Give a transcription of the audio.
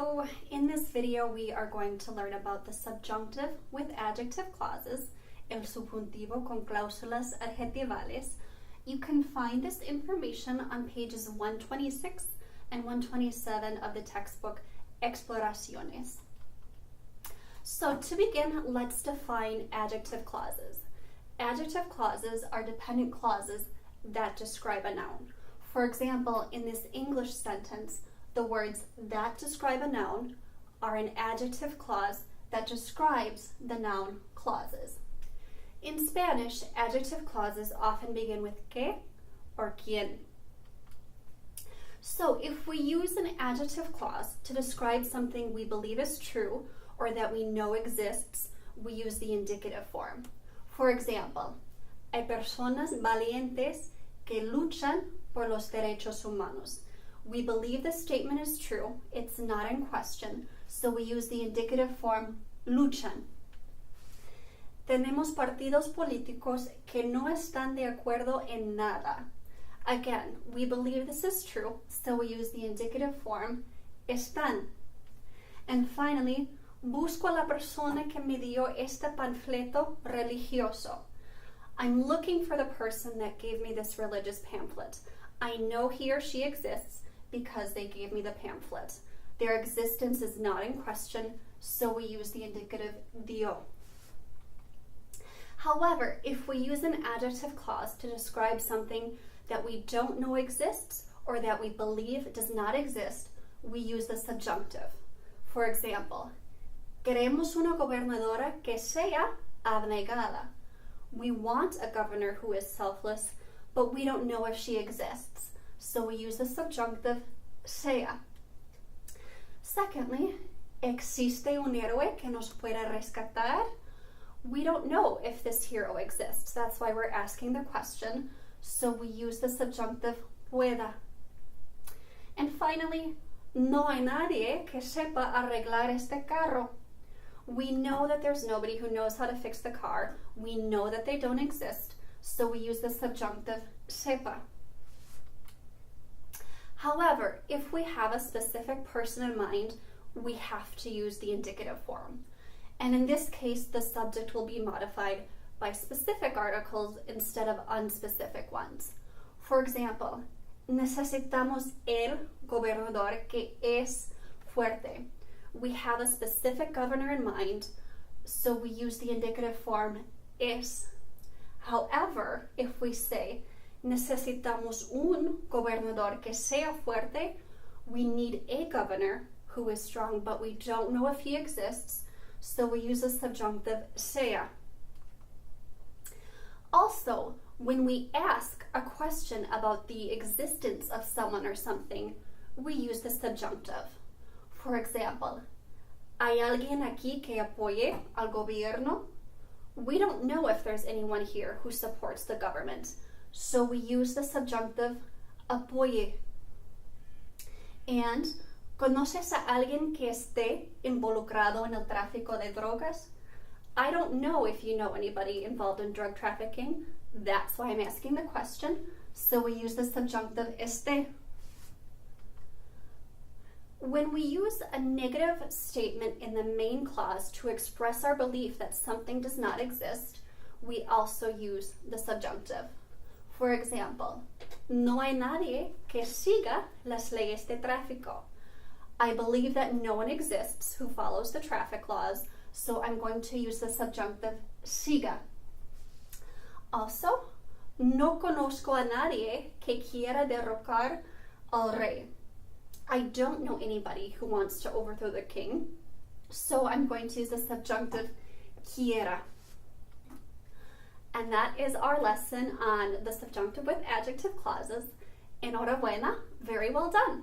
So in this video, we are going to learn about the subjunctive with adjective clauses, el subjuntivo con cláusulas adjetivales. You can find this information on pages 126 and 127 of the textbook Exploraciones. So to begin, let's define adjective clauses. Adjective clauses are dependent clauses that describe a noun. For example, in this English sentence, the words that describe a noun are an adjective clause that describes the noun clauses. In Spanish, adjective clauses often begin with que or quien. So if we use an adjective clause to describe something we believe is true or that we know exists, we use the indicative form. For example, hay personas valientes que luchan por los derechos humanos. We believe the statement is true, it's not in question, so we use the indicative form luchan. Tenemos partidos políticos que no están de acuerdo en nada. Again, we believe this is true, so we use the indicative form están. And finally, busco a la persona que me dio este panfleto religioso. I'm looking for the person that gave me this religious pamphlet. I know he or she exists because they gave me the pamphlet. Their existence is not in question, so we use the indicative dio. However, if we use an adjective clause to describe something that we don't know exists or that we believe does not exist, we use the subjunctive. For example, queremos una gobernadora que sea abnegada. We want a governor who is selfless, but we don't know if she exists, so we use the subjunctive sea. Secondly, ¿existe un héroe que nos pueda rescatar? We don't know if this hero exists. That's why we're asking the question, so we use the subjunctive pueda. And finally, no hay nadie que sepa arreglar este carro. We know that there's nobody who knows how to fix the car. We know that they don't exist, so we use the subjunctive sepa. However, if we have a specific person in mind, we have to use the indicative form. And in this case, the subject will be modified by specific articles instead of unspecific ones. For example, necesitamos el gobernador que es fuerte. We have a specific governor in mind, so we use the indicative form es. However, if we say necesitamos un gobernador que sea fuerte, we need a governor who is strong, but we don't know if he exists, so we use the subjunctive sea. Also, when we ask a question about the existence of someone or something, we use the subjunctive. For example, ¿hay alguien aquí que apoye al gobierno? We don't know if there's anyone here who supports the government, so we use the subjunctive apoye. And ¿conoces a alguien que esté involucrado en el tráfico de drogas? I don't know if you know anybody involved in drug trafficking. That's why I'm asking the question, so we use the subjunctive esté. When we use a negative statement in the main clause to express our belief that something does not exist, we also use the subjunctive. For example, no hay nadie que siga las leyes de tráfico. I believe that no one exists who follows the traffic laws, so I'm going to use the subjunctive siga. Also, no conozco a nadie que quiera derrocar al rey. I don't know anybody who wants to overthrow the king, so I'm going to use the subjunctive quiera. And that is our lesson on the subjunctive with adjective clauses. Enhorabuena, very well done.